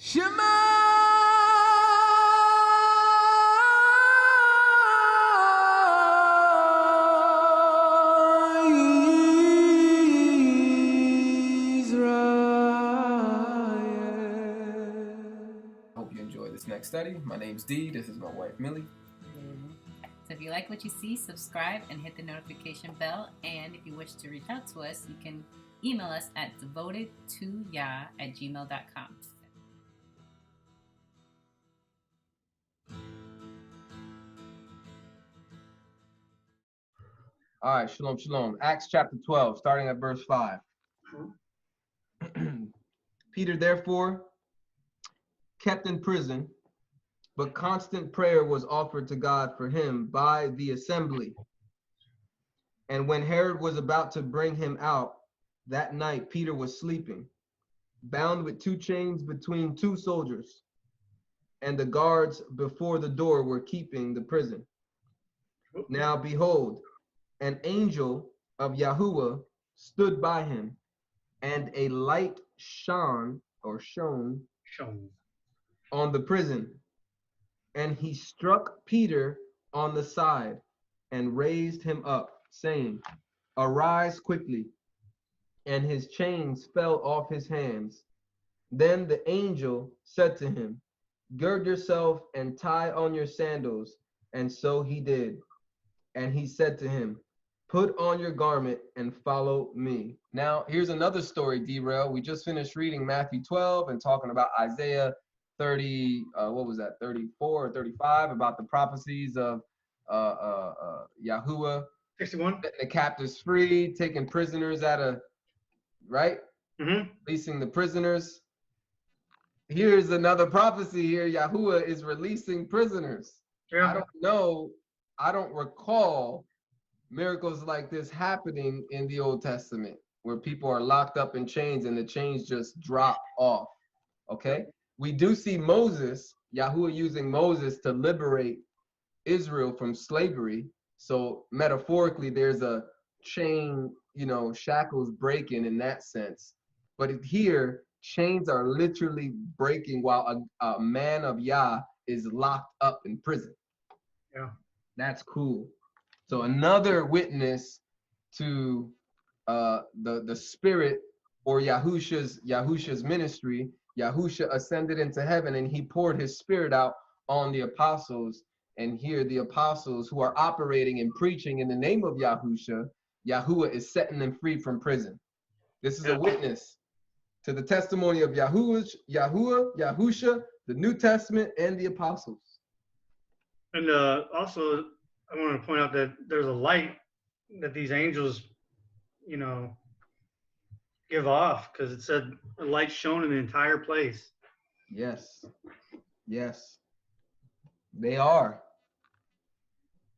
Shema Israel. Hope you enjoy this next study. My name's Dee. This is my wife, Millie. So if you like what you see, subscribe and hit the notification bell. And if you wish to reach out to us, you can email us at devotedtoyah@gmail.com. All right, shalom, shalom. Acts chapter 12, starting at verse 5. Peter, therefore, kept in prison, but constant prayer was offered to God for him by the assembly. And when Herod was about to bring him out, that night Peter was sleeping, bound with two chains between two soldiers, and the guards before the door were keeping the prison. Now behold, an angel of Yahuwah stood by him, and a light shone on the prison. And he struck Peter on the side and raised him up, saying, Arise quickly. And his chains fell off his hands. Then the angel said to him, Gird yourself and tie on your sandals. And so he did. And he said to him, Put on your garment and follow me. Now, here's another story, Derail. We just finished reading Matthew 12 and talking about Isaiah 30, 34 or 35, about the prophecies of Yahuwah. 61. Setting the captives free, taking prisoners right? Mm-hmm. Releasing the prisoners. Here's another prophecy here. Yahuwah is releasing prisoners. Yeah. I don't recall miracles like this happening in the Old Testament, where people are locked up in chains and the chains just drop off. Okay, we do see Moses, Yahuwah using Moses to liberate Israel from slavery. So metaphorically, there's a chain, shackles breaking in that sense. But here, chains are literally breaking while a man of Yah is locked up in prison. Yeah, that's cool. So another witness to the spirit or Yahusha's ministry. Yahusha ascended into heaven and he poured his spirit out on the apostles. And here the apostles who are operating and preaching in the name of Yahusha, Yahuwah is setting them free from prison. This is a witness to the testimony of Yahusha, the New Testament, and the apostles. and also I want to point out that there's a light that these angels, give off, because it said a light shone in the entire place. Yes. They are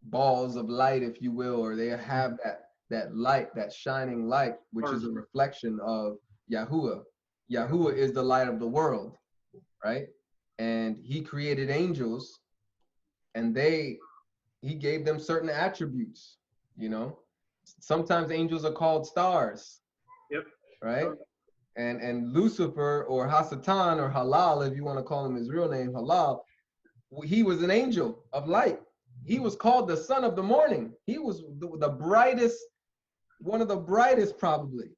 balls of light, if you will, or they have that light, that shining light, which is a reflection of Yahuwah. Yahuwah is the light of the world, right? And he created angels, and he gave them certain attributes, Sometimes angels are called stars. Yep. Right? And Lucifer, or Hasatan, or Halal, if you want to call him his real name, Halal, he was an angel of light. He was called the son of the morning. He was the brightest, one of the brightest probably,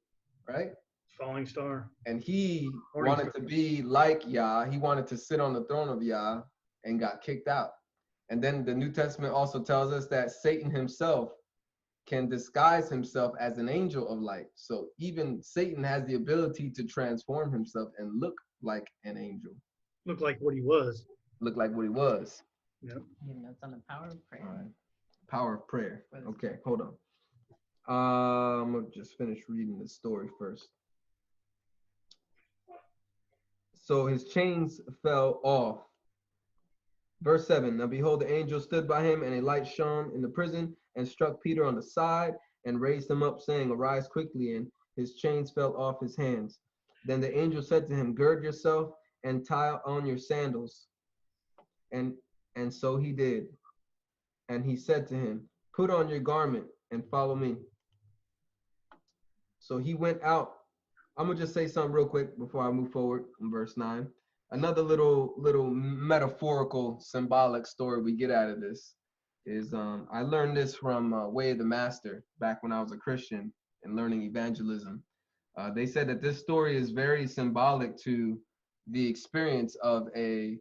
right? Falling star. And he wanted to be like Yah. He wanted to sit on the throne of Yah and got kicked out. And then the New Testament also tells us that Satan himself can disguise himself as an angel of light. So even Satan has the ability to transform himself and look like an angel. Look like what he was. Look like what he was. Yep. It's on the power of prayer. All right. Power of prayer. Okay, hold on. I'm gonna just finish reading the story first. So his chains fell off. Verse 7, now behold, the angel stood by him, and a light shone in the prison, and struck Peter on the side, and raised him up, saying, Arise quickly, and his chains fell off his hands. Then the angel said to him, Gird yourself, and tie on your sandals. And so he did. And he said to him, Put on your garment, and follow me. So he went out. I'm going to just say something real quick before I move forward in verse 9. another little metaphorical, symbolic story we get out of this is I learned this from Way of the Master back when I was a Christian and learning evangelism. They said that this story is very symbolic to the experience of a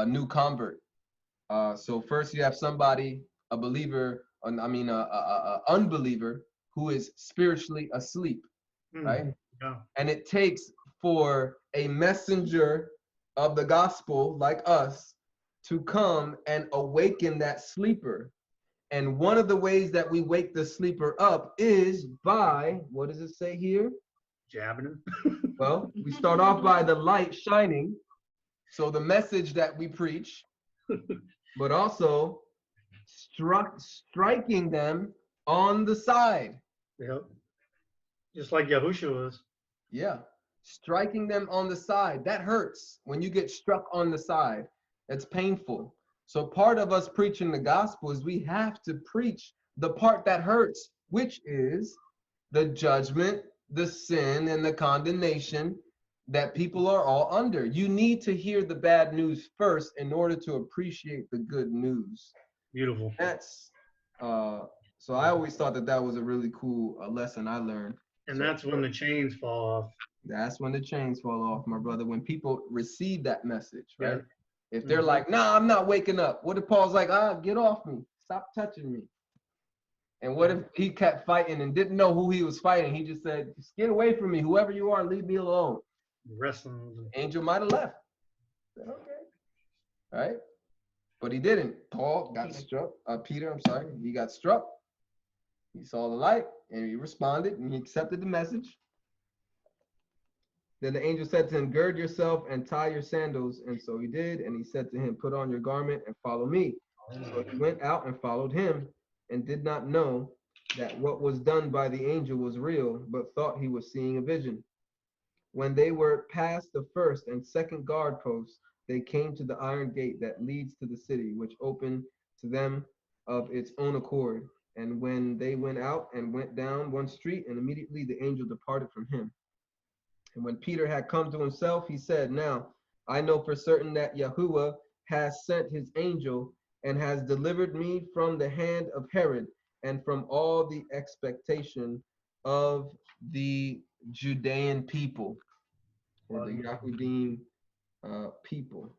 new convert. So first you have somebody, a believer, a unbeliever who is spiritually asleep, right? Yeah. And it takes for a messenger of the gospel like us to come and awaken that sleeper. And one of the ways that we wake the sleeper up is by, what does it say here? Jabbing him. Well, we start off by the light shining. So the message that we preach, but also striking them on the side. Yep. Just like Yahushua was. Yeah. Striking them on the side. That hurts when you get struck on the side. It's painful. So part of us preaching the gospel is we have to preach the part that hurts, which is the judgment, the sin, and the condemnation that people are all under. You need to hear the bad news first in order to appreciate the good news. Beautiful. That's so I always thought that was a really cool lesson I learned. And that's when the chains fall off. That's when the chains fall off, my brother. When people receive that message, right? Yeah. If they're like, nah, I'm not waking up. What if Paul's like, get off me. Stop touching me. And what if he kept fighting and didn't know who he was fighting? He just said, just get away from me. Whoever you are, leave me alone. Wrestling. Angel might have left. Said, okay. Right? But he didn't. Paul got struck. Peter, I'm sorry. He got struck. He saw the light and he responded and he accepted the message. Then the angel said to him, gird yourself and tie your sandals. And so he did. And he said to him, put on your garment and follow me. So he went out and followed him and did not know that what was done by the angel was real, but thought he was seeing a vision. When they were past the first and second guard posts, they came to the iron gate that leads to the city, which opened to them of its own accord. And when they went out and went down one street, and immediately the angel departed from him. And when Peter had come to himself, he said, now I know for certain that Yahuwah has sent his angel and has delivered me from the hand of Herod and from all the expectation of the Judean people, or the Yahudim people.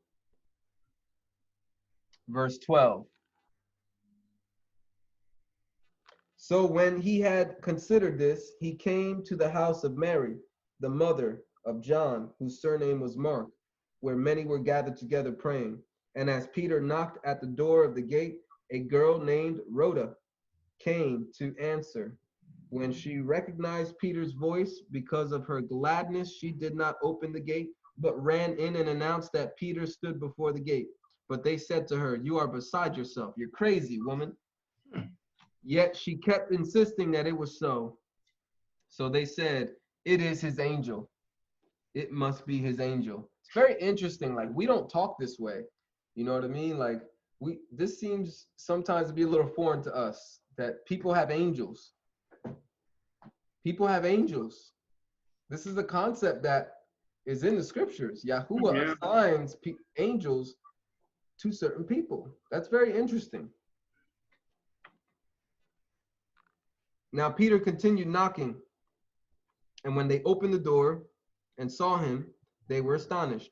Verse 12. So when he had considered this, he came to the house of Mary, the mother of John, whose surname was Mark, where many were gathered together praying. And as Peter knocked at the door of the gate, a girl named Rhoda came to answer. When she recognized Peter's voice, because of her gladness, she did not open the gate, but ran in and announced that Peter stood before the gate. But they said to her, you are beside yourself. You're crazy, woman. Yet she kept insisting that it was so. So they said, it is his angel. It must be his angel. It's very interesting. Like, we don't talk this way. You know what I mean? Like, this seems sometimes to be a little foreign to us, that people have angels. People have angels. This is a concept that is in the scriptures. Yahuwah assigns angels to certain people. That's very interesting. Now Peter continued knocking, and when they opened the door and saw him, they were astonished.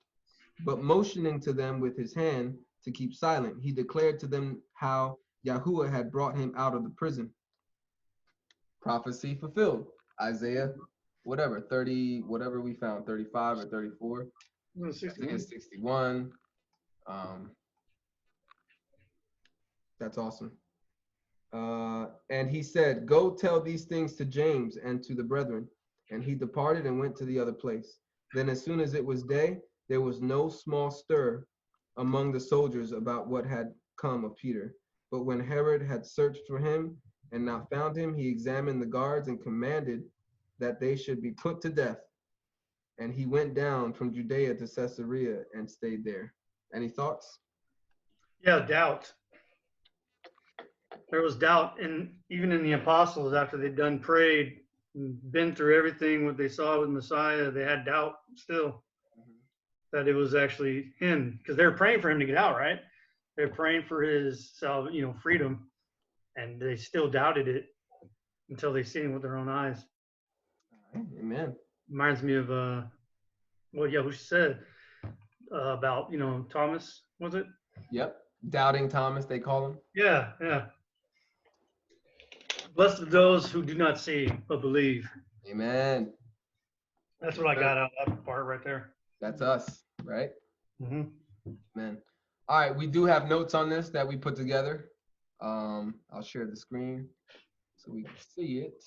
But motioning to them with his hand to keep silent, he declared to them how Yahuwah had brought him out of the prison. Prophecy fulfilled. Isaiah, whatever, 30, whatever we found, 35 or 34. 61. 61. That's awesome. And he said, go tell these things to James and to the brethren. And he departed and went to the other place. Then as soon as it was day, there was no small stir among the soldiers about what had come of Peter. But when Herod had searched for him and not found him, he examined the guards and commanded that they should be put to death. And he went down from Judea to Caesarea and stayed there. Any thoughts? Yeah, doubt. There was doubt, even in the apostles, after they'd done prayed, and been through everything, what they saw with Messiah, they had doubt still. that it was actually him, because they were praying for him to get out, right? They're praying for his, freedom, and they still doubted it until they seen it with their own eyes. Amen. Reminds me of what Yahushua said about Thomas, was it? Yep. Doubting Thomas, they call him. Yeah, yeah. Blessed are those who do not see but believe. Amen. That's what I got out of that part right there. That's us, right? Mm-hmm. Amen. All right, we do have notes on this that we put together. I'll share the screen so we can see it.